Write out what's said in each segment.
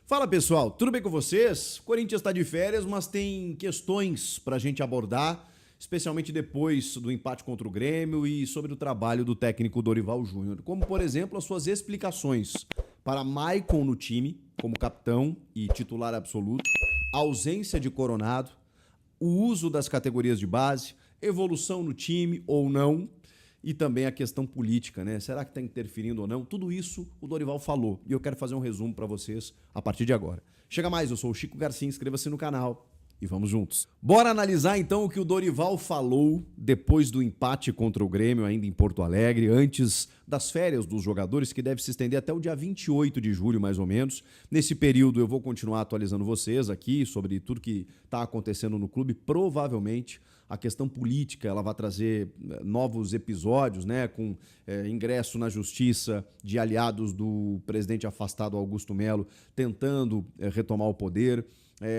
Fala pessoal, tudo bem com vocês? O Corinthians está de férias, mas tem questões para a gente abordar, especialmente depois do empate contra o Grêmio e sobre o trabalho do técnico Dorival Júnior, como por exemplo as suas explicações para Maicon no time, como capitão e titular absoluto, a ausência de Coronado, o uso das categorias de base, evolução no time ou não, e também a questão política, né? Será que está interferindo ou não? Tudo isso o Dorival falou e eu quero fazer um resumo para vocês a partir de agora. Chega mais, eu sou o Chico Garcia, inscreva-se no canal e vamos juntos. Bora analisar então o que o Dorival falou depois do empate contra o Grêmio, ainda em Porto Alegre, antes das férias dos jogadores, que deve se estender até o dia 28 de julho, mais ou menos. Nesse período eu vou continuar atualizando vocês aqui sobre tudo que está acontecendo no clube, provavelmente a questão política, ela vai trazer novos episódios, né, com ingresso na justiça de aliados do presidente afastado Augusto Melo tentando retomar o poder,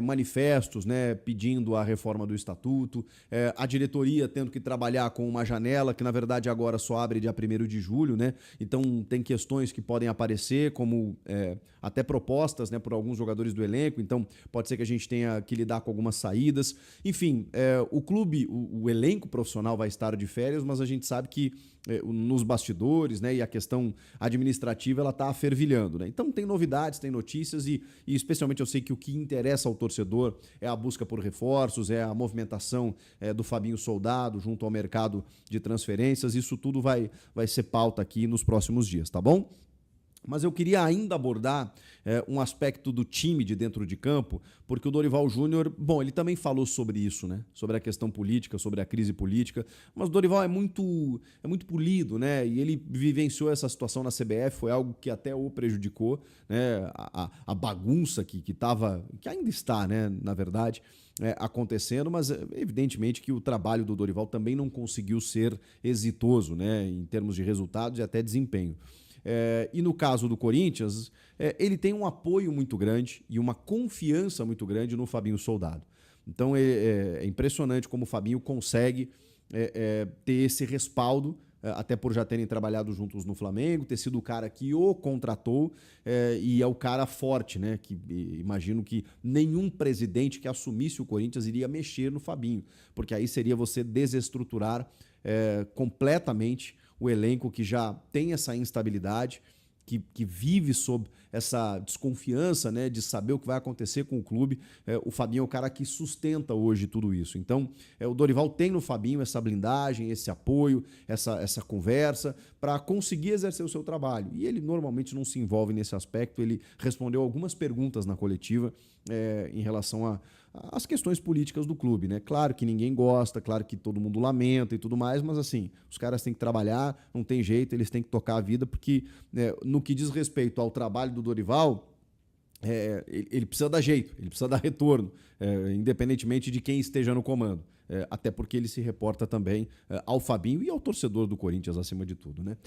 manifestos, né, pedindo a reforma do estatuto, a diretoria tendo que trabalhar com uma janela que na verdade agora só abre dia 1º de julho, né? Então tem questões que podem aparecer como até propostas, né, por alguns jogadores do elenco, então pode ser que a gente tenha que lidar com algumas saídas. Enfim, o clube, o elenco profissional vai estar de férias, mas a gente sabe que nos bastidores, né, e a questão administrativa ela está fervilhando, né? Então tem novidades, tem notícias e especialmente eu sei que o que interessa ao torcedor é a busca por reforços, é a movimentação do Fabinho Soldado junto ao mercado de transferências. Isso tudo vai ser pauta aqui nos próximos dias, tá bom? Mas eu queria ainda abordar um aspecto do time de dentro de campo, porque o Dorival Júnior, bom, ele também falou sobre isso, né? Sobre a questão política, sobre a crise política, mas o Dorival é muito polido, né? E ele vivenciou essa situação na CBF, foi algo que até o prejudicou, né? A bagunça que ainda está, né? Na verdade, acontecendo, mas evidentemente que o trabalho do Dorival também não conseguiu ser exitoso, né? Em termos de resultados e até desempenho. E no caso do Corinthians, ele tem um apoio muito grande e uma confiança muito grande no Fabinho Soldado. Então é impressionante como o Fabinho consegue ter esse respaldo, até por já terem trabalhado juntos no Flamengo, ter sido o cara que o contratou e é o cara forte, né? Que imagino que nenhum presidente que assumisse o Corinthians iria mexer no Fabinho, porque aí seria você desestruturar completamente o elenco que já tem essa instabilidade, que vive sob essa desconfiança, né, de saber o que vai acontecer com o clube. O Fabinho é o cara que sustenta hoje tudo isso. Então, o Dorival tem no Fabinho essa blindagem, esse apoio, essa conversa para conseguir exercer o seu trabalho. E ele normalmente não se envolve nesse aspecto. Ele respondeu algumas perguntas na coletiva em relação às questões políticas do clube, né? Claro que ninguém gosta, claro que todo mundo lamenta e tudo mais, mas assim, os caras têm que trabalhar, não tem jeito, eles têm que tocar a vida, porque no que diz respeito ao trabalho do Dorival, ele precisa dar jeito, ele precisa dar retorno, independentemente de quem esteja no comando. Até porque ele se reporta também ao Fabinho e ao torcedor do Corinthians, acima de tudo, né?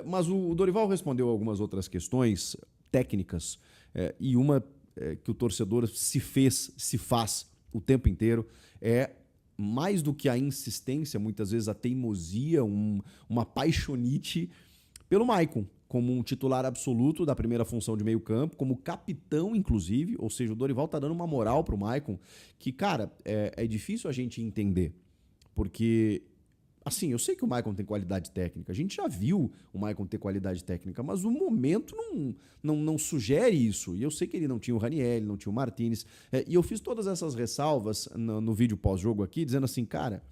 Mas o Dorival respondeu algumas outras questões técnicas e uma que o torcedor se faz o tempo inteiro mais do que a insistência, muitas vezes a teimosia, uma paixonite pelo Maicon, como um titular absoluto da primeira função de meio campo, como capitão, inclusive, ou seja, o Dorival tá dando uma moral pro Maicon, que, cara, é difícil a gente entender, porque, assim, eu sei que o Maicon tem qualidade técnica, a gente já viu o Maicon ter qualidade técnica, mas o momento não sugere isso, e eu sei que ele não tinha o Ranieri, não tinha o Martinez, e eu fiz todas essas ressalvas no vídeo pós-jogo aqui, dizendo assim, cara,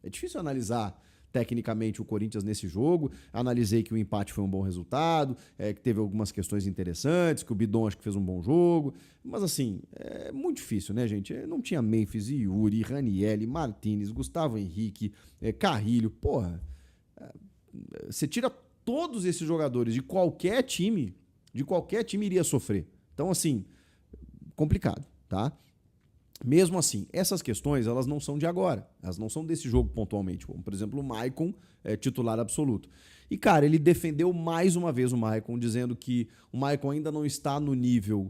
é difícil analisar tecnicamente o Corinthians nesse jogo, analisei que o empate foi um bom resultado, que teve algumas questões interessantes, que o Bidon acho que fez um bom jogo, mas assim, é muito difícil, né, gente? Não tinha Memphis, Yuri, Ranieri, Martinez, Gustavo Henrique, Carrilho, porra, você tira todos esses jogadores de qualquer time iria sofrer. Então, assim, complicado, tá? Mesmo assim, essas questões, elas não são de agora, elas não são desse jogo pontualmente, como, por exemplo, o Maicon titular absoluto. E, cara, ele defendeu mais uma vez o Maicon, dizendo que o Maicon ainda não está no nível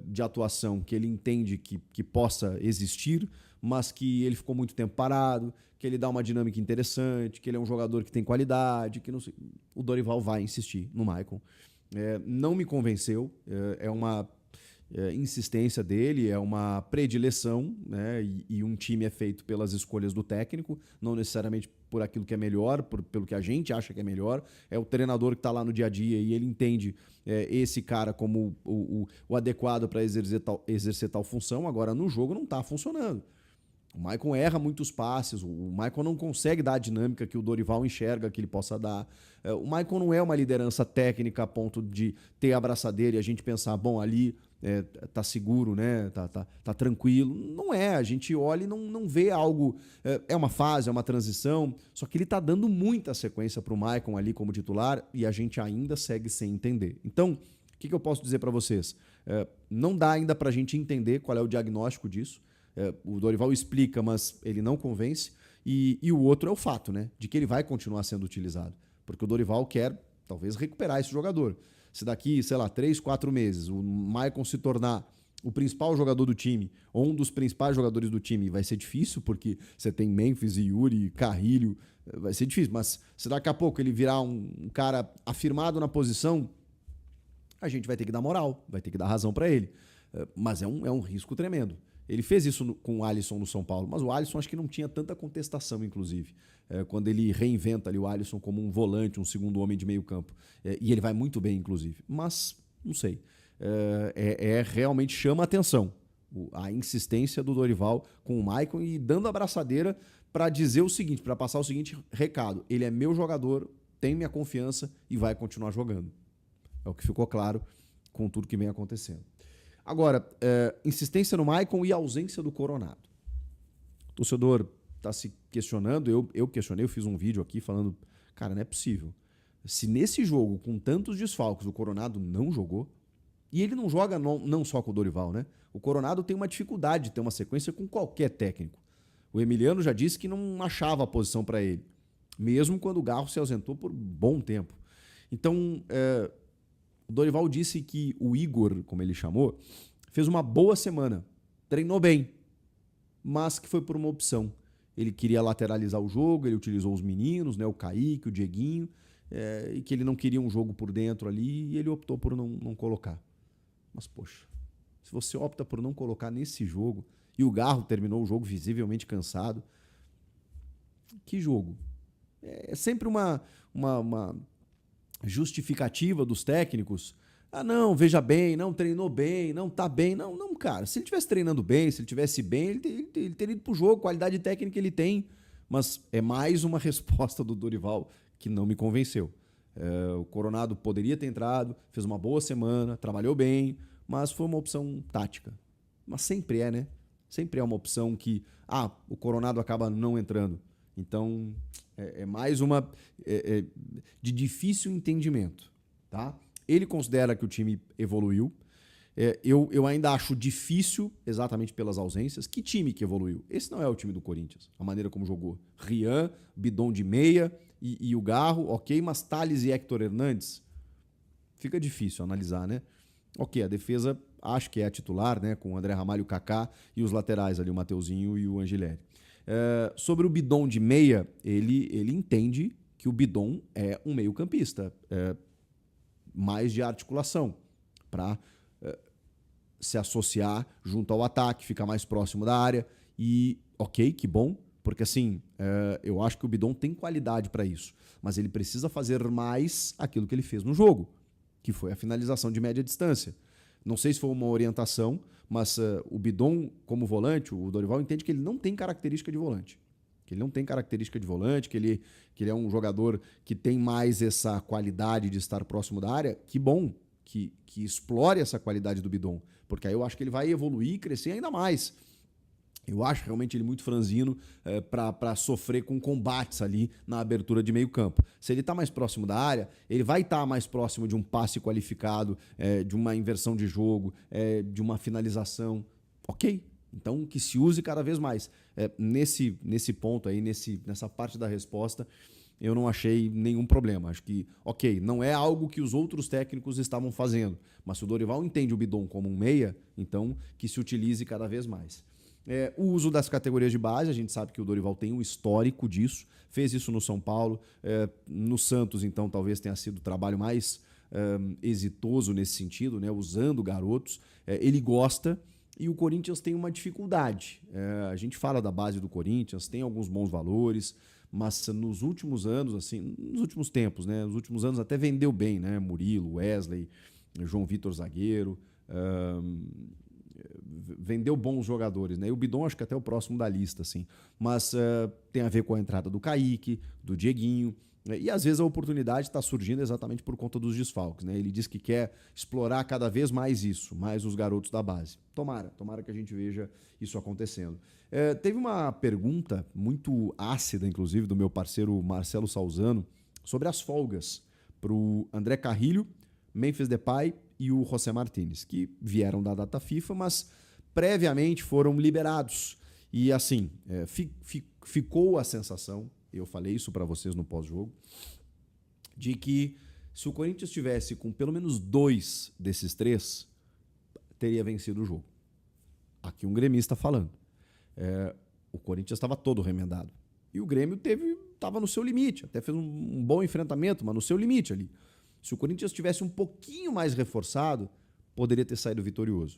de atuação que ele entende que possa existir, mas que ele ficou muito tempo parado, que ele dá uma dinâmica interessante, que ele é um jogador que tem qualidade, que não sei. O Dorival vai insistir no Maicon. Não me convenceu, insistência dele, é uma predileção, né? E um time é feito pelas escolhas do técnico, não necessariamente por aquilo que é melhor, pelo que a gente acha que é melhor. É o treinador que está lá no dia a dia e ele entende esse cara como o adequado para exercer tal função. Agora, no jogo não está funcionando. O Maicon erra muitos passes, o Maicon não consegue dar a dinâmica que o Dorival enxerga que ele possa dar. O Maicon não é uma liderança técnica a ponto de ter a abraçadeira e a gente pensar, bom, ali tá seguro, né? Tá tranquilo. Não é, a gente olha e não vê algo. É uma fase, é uma transição, só que ele tá dando muita sequência pro Maicon ali como titular e a gente ainda segue sem entender. Então, o que eu posso dizer para vocês? Não dá ainda pra gente entender qual é o diagnóstico disso. O Dorival explica, mas ele não convence. E o outro é o fato, né? De que ele vai continuar sendo utilizado. Porque o Dorival quer, talvez, recuperar esse jogador. Se daqui, sei lá, 3, 4 meses o Maicon se tornar o principal jogador do time, ou um dos principais jogadores do time, vai ser difícil, porque você tem Memphis e Yuri, Carrilho, vai ser difícil. Mas se daqui a pouco ele virar um cara afirmado na posição, a gente vai ter que dar moral, vai ter que dar razão para ele. Mas é um risco tremendo. Ele fez isso com o Alisson no São Paulo, mas o Alisson acho que não tinha tanta contestação, inclusive, quando ele reinventa ali o Alisson como um volante, um segundo homem de meio campo. E ele vai muito bem, inclusive. Mas, não sei, realmente chama a atenção a insistência do Dorival com o Maicon e dando a abraçadeira para dizer o seguinte, para passar o seguinte recado: ele é meu jogador, tem minha confiança e vai continuar jogando. É o que ficou claro com tudo que vem acontecendo. Agora, insistência no Maicon e ausência do Coronado. O torcedor está se questionando, eu questionei, eu fiz um vídeo aqui falando, cara, não é possível. Se nesse jogo, com tantos desfalques, o Coronado não jogou, e ele não joga não só com o Dorival, né? O Coronado tem uma dificuldade de ter uma sequência com qualquer técnico. O Emiliano já disse que não achava a posição para ele, mesmo quando o Garro se ausentou por bom tempo. Então, o Dorival disse que o Igor, como ele chamou, fez uma boa semana, treinou bem, mas que foi por uma opção. Ele queria lateralizar o jogo, ele utilizou os meninos, né, o Kaique, o Dieguinho, e que ele não queria um jogo por dentro ali e ele optou por não colocar. Mas, poxa, se você opta por não colocar nesse jogo e o Garro terminou o jogo visivelmente cansado, que jogo? É sempre uma justificativa dos técnicos. Ah, não, veja bem, não treinou bem, não tá bem. Não, cara. Se ele estivesse treinando bem, se ele estivesse bem, ele teria ido pro jogo, qualidade técnica ele tem. Mas é mais uma resposta do Dorival que não me convenceu. O Coronado poderia ter entrado, fez uma boa semana, trabalhou bem, mas foi uma opção tática. Mas sempre é, né? Sempre é uma opção que, o Coronado acaba não entrando. Então, é mais uma de difícil entendimento, tá? Ele considera que o time evoluiu. Eu ainda acho difícil, exatamente pelas ausências. Que time que evoluiu? Esse não é o time do Corinthians, a maneira como jogou. Rian, Bidon de meia e o Garro, ok, mas Thales e Héctor Hernandes? Fica difícil analisar, né? Ok, a defesa acho que é a titular, né? Com o André Ramalho, o Kaká e os laterais ali, o Mateuzinho e o Angileri. Sobre o Bidon de meia, ele entende que o Bidon é um meio-campista, mais de articulação, para se associar junto ao ataque, ficar mais próximo da área. E, ok, que bom, porque assim, eu acho que o Bidon tem qualidade para isso, mas ele precisa fazer mais aquilo que ele fez no jogo, que foi a finalização de média distância. Não sei se foi uma orientação, mas o Bidon, como volante, o Dorival entende que ele não tem característica de volante. Que ele não tem característica de volante, que ele é um jogador que tem mais essa qualidade de estar próximo da área. Que bom que explore essa qualidade do Bidon, porque aí eu acho que ele vai evoluir e crescer ainda mais. Eu acho realmente ele muito franzino para sofrer com combates ali na abertura de meio campo. Se ele está mais próximo da área, ele vai estar mais próximo de um passe qualificado, de uma inversão de jogo, de uma finalização. Ok, então que se use cada vez mais. Nesse ponto aí, nessa parte da resposta, eu não achei nenhum problema. Acho que, ok, não é algo que os outros técnicos estavam fazendo, mas se o Dorival entende o Bidon como um meia, então que se utilize cada vez mais. O uso das categorias de base, a gente sabe que o Dorival tem um histórico disso, fez isso no São Paulo, no Santos, então, talvez tenha sido o trabalho mais exitoso nesse sentido, né, usando garotos. Ele gosta e o Corinthians tem uma dificuldade. A gente fala da base do Corinthians, tem alguns bons valores, mas nos últimos anos, assim, nos últimos tempos, né, nos últimos anos até vendeu bem, né, Murilo, Wesley, João Vitor zagueiro, vendeu bons jogadores, né? E o Bidon acho que até é o próximo da lista, assim. Mas tem a ver com a entrada do Kaique, do Dieguinho, né? E às vezes a oportunidade está surgindo exatamente por conta dos desfalques, né? Ele diz que quer explorar cada vez mais isso, mais os garotos da base. Tomara que a gente veja isso acontecendo. Teve uma pergunta muito ácida, inclusive, do meu parceiro Marcelo Salzano, sobre as folgas para o André Carrilho, Memphis Depay e o José Martínez, que vieram da data FIFA, mas previamente foram liberados. E assim, ficou a sensação, eu falei isso para vocês no pós-jogo, de que se o Corinthians tivesse com pelo menos 2 desses 3, teria vencido o jogo. Aqui um gremista falando. O Corinthians estava todo remendado. E o Grêmio estava no seu limite, até fez um bom enfrentamento, mas no seu limite ali. Se o Corinthians tivesse um pouquinho mais reforçado, poderia ter saído vitorioso.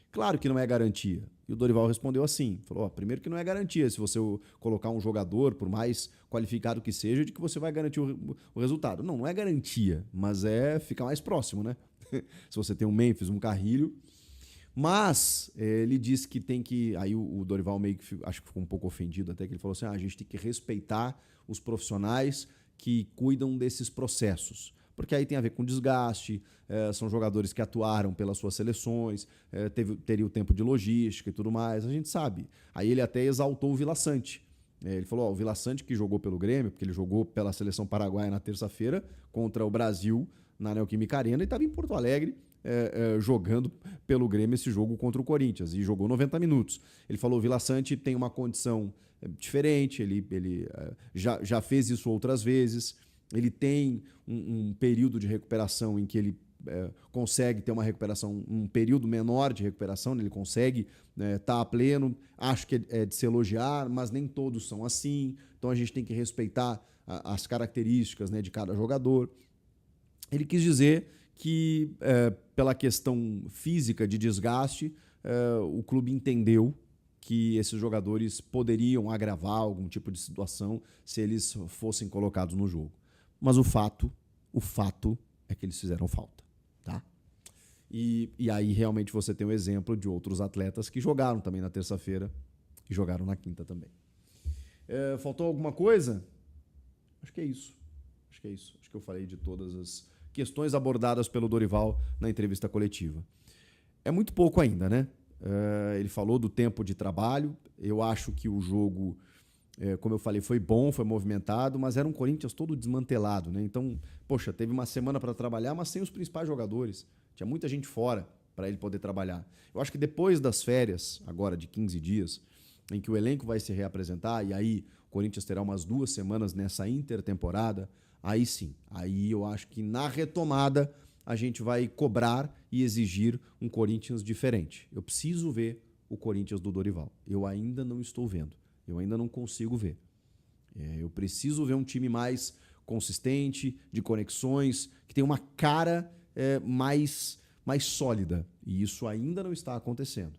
Claro que não é garantia. E o Dorival respondeu assim, falou, primeiro que não é garantia se você colocar um jogador, por mais qualificado que seja, de que você vai garantir o resultado. Não é garantia, mas fica mais próximo, né? Se você tem um Memphis, um Carrilho. Mas ele disse que tem que... Aí o Dorival meio que acho que ficou um pouco ofendido até, que ele falou assim, a gente tem que respeitar os profissionais que cuidam desses processos. Porque aí tem a ver com desgaste, são jogadores que atuaram pelas suas seleções, teria o tempo de logística e tudo mais, a gente sabe. Aí ele até exaltou o Vila Sante. Ele falou, o Vila Sante que jogou pelo Grêmio, porque ele jogou pela seleção paraguaia na terça-feira contra o Brasil na Neoquímica Arena e estava em Porto Alegre jogando pelo Grêmio esse jogo contra o Corinthians e jogou 90 minutos. Ele falou, o Vila Sante tem uma condição diferente, ele já fez isso outras vezes. Ele tem um período de recuperação em que ele consegue ter uma recuperação, um período menor de recuperação, ele consegue estar a pleno. Acho que é de se elogiar, mas nem todos são assim. Então a gente tem que respeitar as características, né, de cada jogador. Ele quis dizer que, pela questão física de desgaste, o clube entendeu que esses jogadores poderiam agravar algum tipo de situação se eles fossem colocados no jogo. Mas o fato é que eles fizeram falta, tá? E aí realmente você tem um exemplo de outros atletas que jogaram também na terça-feira e jogaram na quinta também. Faltou alguma coisa? Acho que é isso. Acho que eu falei de todas as questões abordadas pelo Dorival na entrevista coletiva. É muito pouco ainda, né? Ele falou do tempo de trabalho. Eu acho que o jogo... como eu falei, foi bom, foi movimentado, mas era um Corinthians todo desmantelado, né? Então, poxa, teve uma semana para trabalhar, mas sem os principais jogadores. Tinha muita gente fora para ele poder trabalhar. Eu acho que depois das férias, agora de 15 dias, em que o elenco vai se reapresentar, e aí o Corinthians terá umas 2 semanas nessa intertemporada, aí sim, aí eu acho que na retomada a gente vai cobrar e exigir um Corinthians diferente. Eu preciso ver o Corinthians do Dorival. Eu ainda não estou vendo. Eu ainda não consigo ver. Eu preciso ver um time mais consistente, de conexões, que tem uma cara mais sólida. E isso ainda não está acontecendo.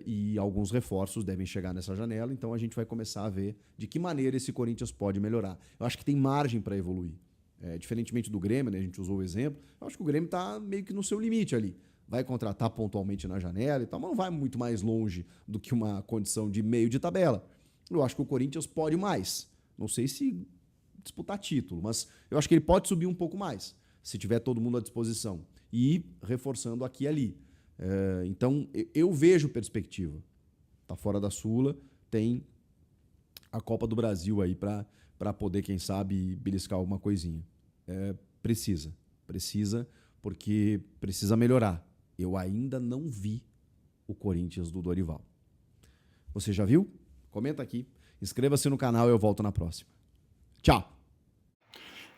E alguns reforços devem chegar nessa janela, então a gente vai começar a ver de que maneira esse Corinthians pode melhorar. Eu acho que tem margem para evoluir. Diferentemente do Grêmio, né, a gente usou o exemplo, eu acho que o Grêmio está meio que no seu limite ali. Vai contratar pontualmente na janela e tal, mas não vai muito mais longe do que uma condição de meio de tabela. Eu acho que o Corinthians pode mais. Não sei se disputar título, mas eu acho que ele pode subir um pouco mais, se tiver todo mundo à disposição. E ir reforçando aqui e ali. Então, eu vejo perspectiva. Está fora da Sula, tem a Copa do Brasil aí para poder, quem sabe, beliscar alguma coisinha. Precisa, porque precisa melhorar. Eu ainda não vi o Corinthians do Dorival. Você já viu? Comenta aqui. Inscreva-se no canal e eu volto na próxima. Tchau!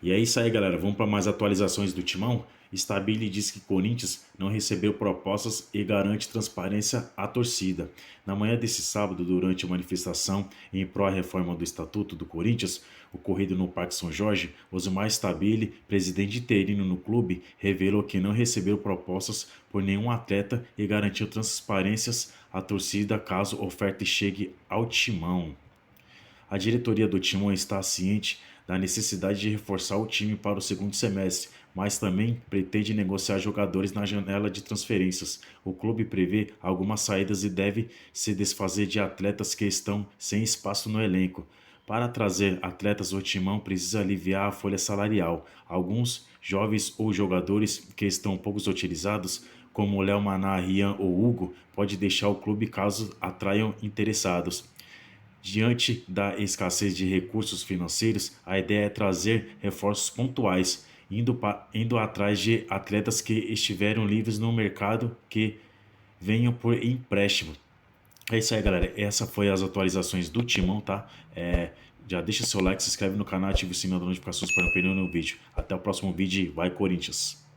E é isso aí, galera. Vamos para mais atualizações do Timão. Stabile diz que Corinthians não recebeu propostas e garante transparência à torcida. Na manhã desse sábado, durante a manifestação em pró à reforma do Estatuto do Corinthians, ocorrido no Parque São Jorge, Osmar Stabile, presidente interino no clube, revelou que não recebeu propostas por nenhum atleta e garantiu transparências à torcida caso oferta chegue ao Timão. A diretoria do Timão está ciente da necessidade de reforçar o time para o segundo semestre, mas também pretende negociar jogadores na janela de transferências. O clube prevê algumas saídas e deve se desfazer de atletas que estão sem espaço no elenco. Para trazer atletas, o Timão precisa aliviar a folha salarial. Alguns jovens ou jogadores que estão poucos utilizados, como Léo Maná, Rian ou Hugo, pode deixar o clube caso atraiam interessados. Diante da escassez de recursos financeiros, a ideia é trazer reforços pontuais, indo atrás de atletas que estiveram livres no mercado que venham por empréstimo. É isso aí, galera. Essa foi as atualizações do Timão, tá? Já deixa seu like, se inscreve no canal, ativa o sininho das notificações para não perder nenhum vídeo. Até o próximo vídeo e vai Corinthians!